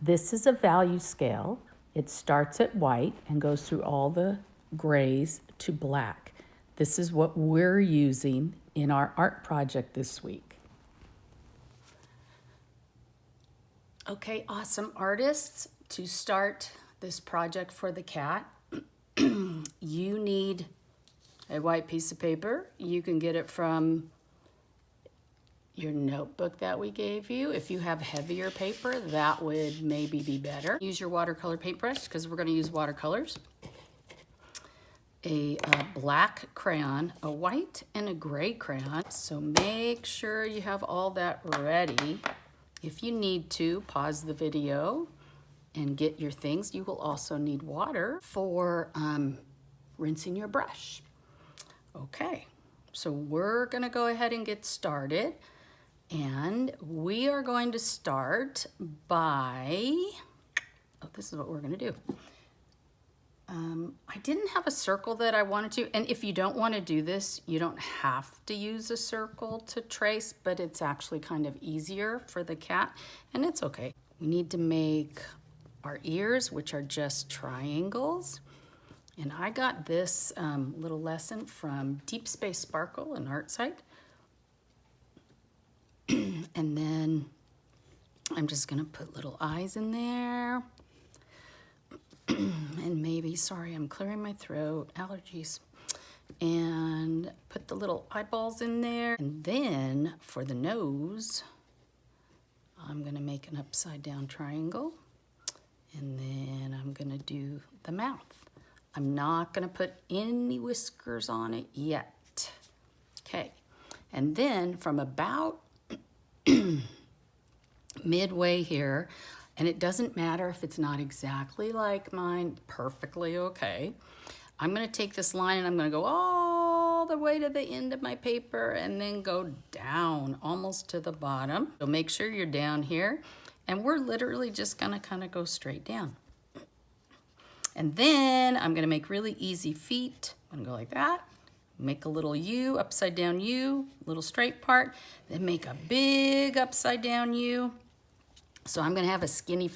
This is a value scale. It starts at white and goes through all the grays to black. This is what we're using in our art project this week. Okay, awesome artists, to start this project for the cat, you need a white piece of paper. You can get it from your notebook that we gave you. If you have heavier paper, that would maybe be better. Use your watercolor paintbrush because we're going to use watercolors. A black crayon, a white and a gray crayon. So make sure you have all that ready. If you need to, pause the video and get your things. You will also need water for rinsing your brush. Okay, so we're gonna go ahead and get started. And we are going to start by, this is what we're gonna do. I didn't have a circle that I wanted to, and if you don't want to do this, you don't have to use a circle to trace, but it's actually kind of easier for the cat, and it's okay. We need to make our ears, which are just triangles. And I got this little lesson from Deep Space Sparkle, an art site. And then I'm just gonna put little eyes in there. And maybe, sorry, I'm clearing my throat, allergies. And put the little eyeballs in there. And then for the nose, I'm gonna make an upside down triangle. And then I'm gonna do the mouth. I'm not gonna put any whiskers on it yet. Okay, and then from about midway here, and it doesn't matter if it's not exactly like mine, perfectly okay. I'm gonna take this line and I'm gonna go all the way to the end of my paper and then go down almost to the bottom. So make sure you're down here, and we're literally just gonna kind of go straight down. And then I'm gonna make really easy feet. I'm gonna go like that. Make a little U, upside down U, little straight part, then make a big upside down U. So I'm gonna have a skinny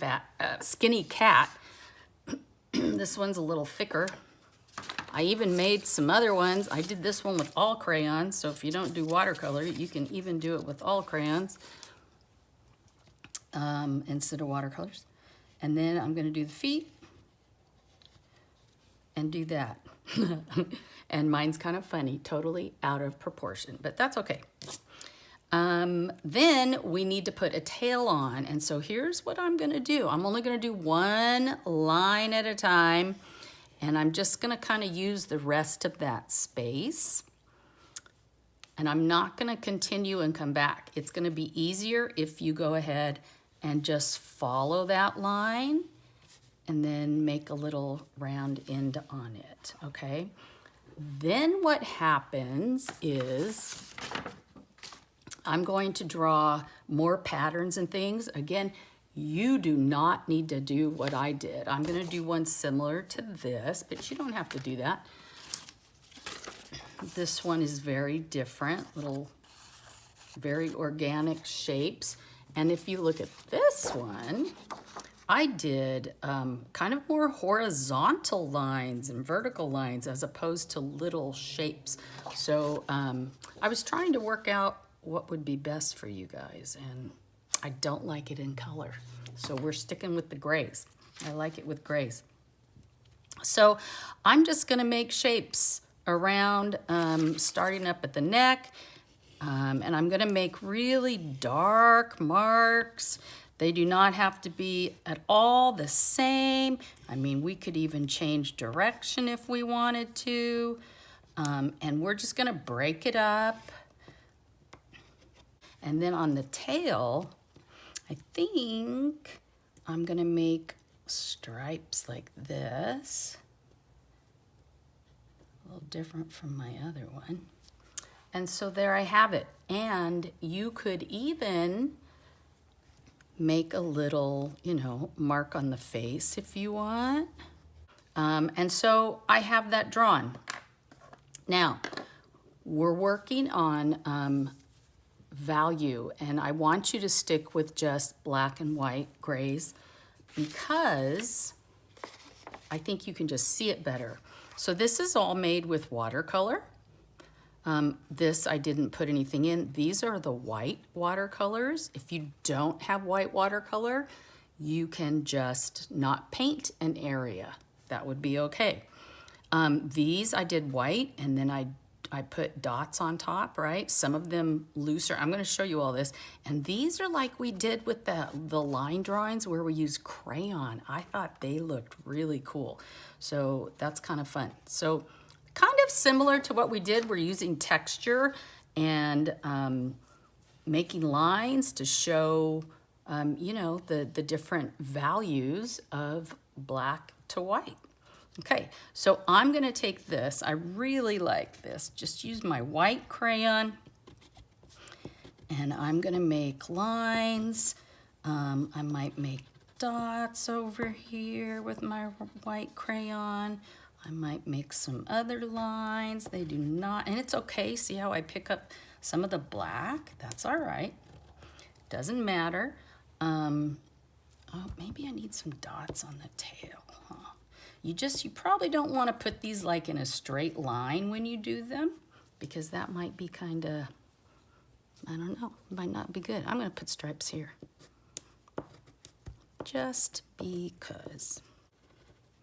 cat. This one's a little thicker. I even made some other ones. I did this one with all crayons, so if you don't do watercolor, you can even do it with all crayons instead of watercolors. And then I'm gonna do the feet and do that. And mine's kind of funny, totally out of proportion, but that's okay. Then we need to put a tail on, and so here's what I'm gonna do. I'm only gonna do one line at a time, and I'm just gonna kind of use the rest of that space. And I'm not gonna continue and come back. It's gonna be easier if you go ahead and just follow that line and then make a little round end on it, okay? Then what happens is I'm going to draw more patterns and things. Again, you do not need to do what I did. I'm gonna do one similar to this, but you don't have to do that. This one is very different, little, very organic shapes. And if you look at this one, I did kind of more horizontal lines and vertical lines as opposed to little shapes. So I was trying to work out what would be best for you guys, and I don't like it in color. So we're sticking with the grays. I like it with grays. So I'm just gonna make shapes around, starting up at the neck, and I'm gonna make really dark marks. They do not have to be at all the same. I mean, we could even change direction if we wanted to. And we're just gonna break it up. And then on the tail, I think I'm gonna make stripes like this. A little different from my other one. And so there I have it. And you could even make a little, you know, mark on the face if you want. And so I have that drawn. Now, we're working on value, and I want you to stick with just black and white grays. because I think you can just see it better. So this is all made with watercolor. This I didn't put anything in. These are the white watercolors. If you don't have white watercolor, you can just not paint an area. That would be okay. These I did white, and then I put dots on top, right? Some of them looser. I'm gonna show you all this. And these are like we did with the line drawings where we use crayon. I thought they looked really cool. So that's kind of fun. So kind of similar to what we did, we're using texture and making lines to show, you know, the different values of black to white. Okay, so I'm gonna take this. I really like this. Just use my white crayon, and I'm gonna make lines. I might make dots over here with my white crayon. I might make some other lines. They do not, and it's okay. See how I pick up some of the black? That's all right. Doesn't matter. Oh, maybe I need some dots on the tail, huh? You probably don't want to put these like in a straight line when you do them, because that might be kind of, I don't know, might not be good. I'm going to put stripes here. Just because.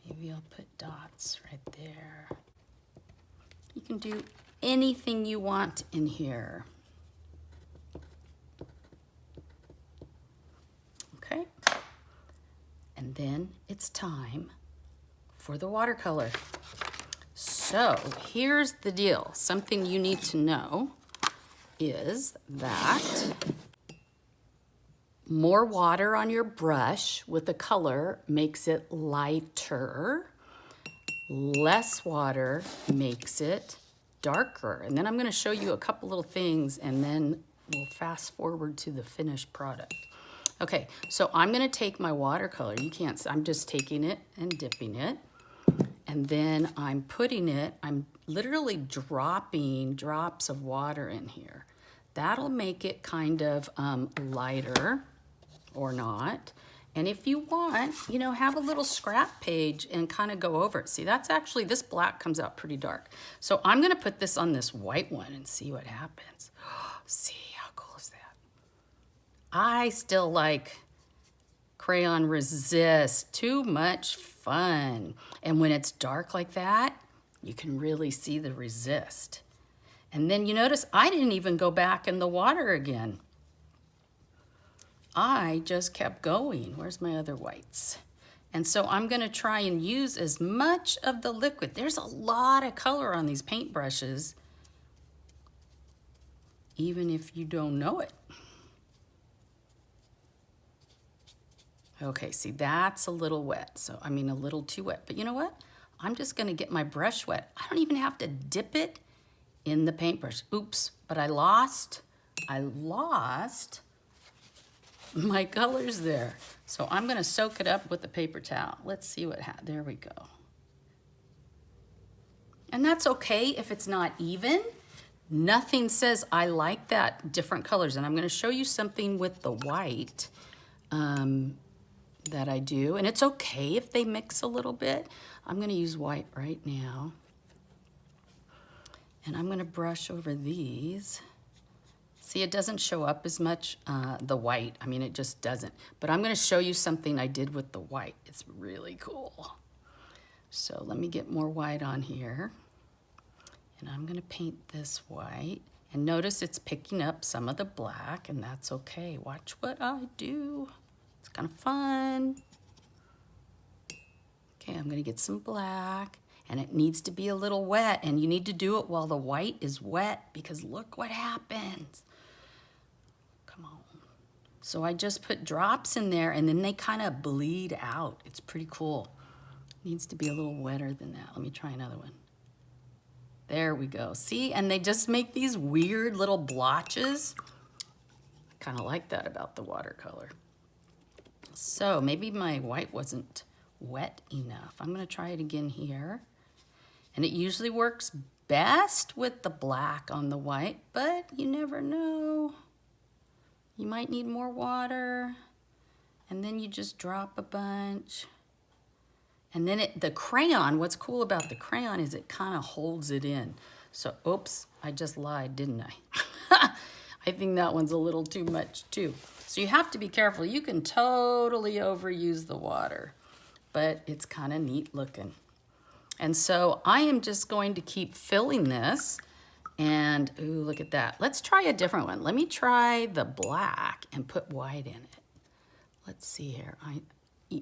Maybe I'll put dots right there. You can do anything you want in here. Okay. And then it's time for the watercolor. So here's the deal. Something you need to know is that more water on your brush with the color makes it lighter. Less water makes it darker. And then I'm gonna show you a couple little things, and then we'll fast forward to the finished product. Okay, so I'm gonna take my watercolor. You can't, I'm just taking it and dipping it. And then I'm literally dropping drops of water in here. That'll make it kind of lighter or not. And if you want, you know, have a little scrap page and kind of go over it. See, that's actually, this black comes out pretty dark. So I'm gonna put this on this white one and see what happens. See, how cool is that? I still like crayon resist. Too much fun. And when it's dark like that, you can really see the resist. And then you notice I didn't even go back in the water again. I just kept going. Where's my other whites? And so I'm gonna try and use as much of the liquid. There's a lot of color on these paintbrushes, even if you don't know it. Okay, see, that's a little wet. So, I mean, a little too wet. But you know what? I'm just gonna get my brush wet. I don't even have to dip it in the paintbrush. Oops, but I lost my colors there. So I'm gonna soak it up with the paper towel. Let's see what happens. There we go. And that's okay if it's not even. Nothing says I like that different colors. And I'm gonna show you something with the white that I do. And it's okay if they mix a little bit. I'm gonna use white right now. And I'm gonna brush over these. See, it doesn't show up as much, the white. I mean, it just doesn't. But I'm gonna show you something I did with the white. It's really cool. So let me get more white on here. And I'm gonna paint this white. And notice it's picking up some of the black, and that's okay. Watch what I do. It's kind of fun. Okay, I'm gonna get some black. And it needs to be a little wet, and you need to do it while the white is wet, because look what happens. Come on. So I just put drops in there, and then they kind of bleed out. It's pretty cool. Needs to be a little wetter than that. Let me try another one. There we go. See, and they just make these weird little blotches. Kind of like that about the watercolor. So maybe my white wasn't wet enough. I'm gonna try it again here. And it usually works best with the black on the white, but you never know. You might need more water. And then you just drop a bunch. And then the crayon, what's cool about the crayon is it kind of holds it in. So, oops, I just lied, didn't I? I think that one's a little too much too. So you have to be careful. You can totally overuse the water, but it's kind of neat looking. And so I am just going to keep filling this. And, ooh, look at that. Let's try a different one. Let me try the black and put white in it. Let's see here.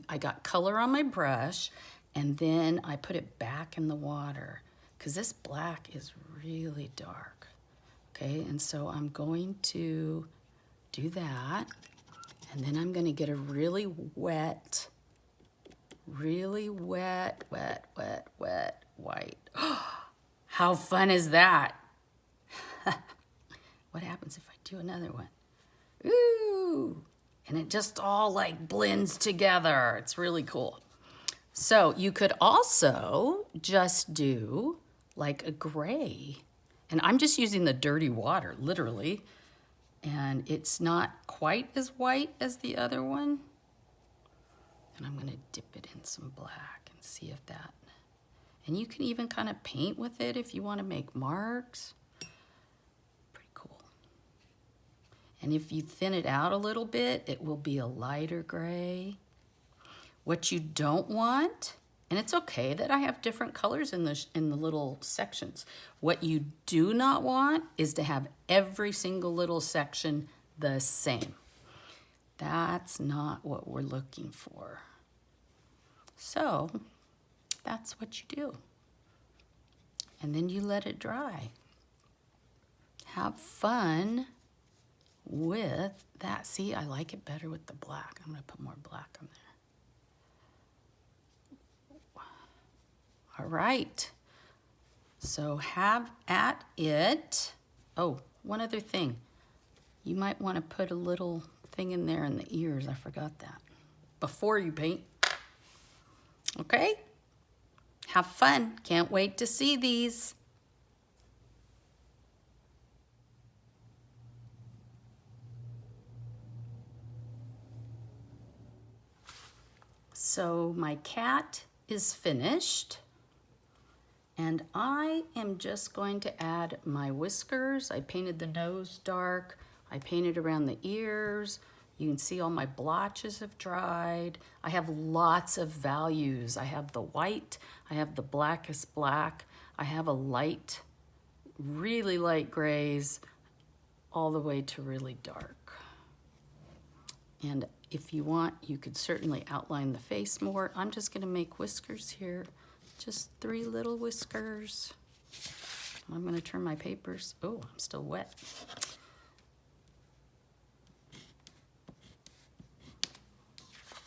I got color on my brush, and then I put it back in the water because this black is really dark. Okay, and so I'm going to do that, and then I'm going to get a really wet, wet white. How fun is that? What happens if I do another one? Ooh! And it just all like blends together. It's really cool. So you could also just do like a gray. And I'm just using the dirty water, literally. And it's not quite as white as the other one. And I'm gonna dip it in some black and see if that. And you can even kind of paint with it if you wanna make marks. And if you thin it out a little bit, it will be a lighter gray. What you don't want, and it's okay that I have different colors in the little sections. What you do not want is to have every single little section the same. That's not what we're looking for. So that's what you do. And then you let it dry. Have fun with that. See, I like it better with the black. I'm gonna put more black on there. All right, so have at it. Oh, one other thing. You might wanna put a little thing in there in the ears. I forgot that. Before you paint. Okay? Have fun. Can't wait to see these. So my cat is finished, and I am just going to add my whiskers. I painted the nose dark. I painted around the ears. You can see all my blotches have dried. I have lots of values. I have the white, I have the blackest black, I have a light, really light grays, all the way to really dark. And if you want, you could certainly outline the face more. I'm just gonna make whiskers here. Just 3 little whiskers. I'm gonna turn my papers. Oh, I'm still wet.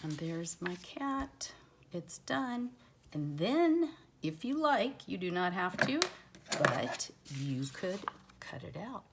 And there's my cat. It's done. And then, if you like, you do not have to, but you could cut it out.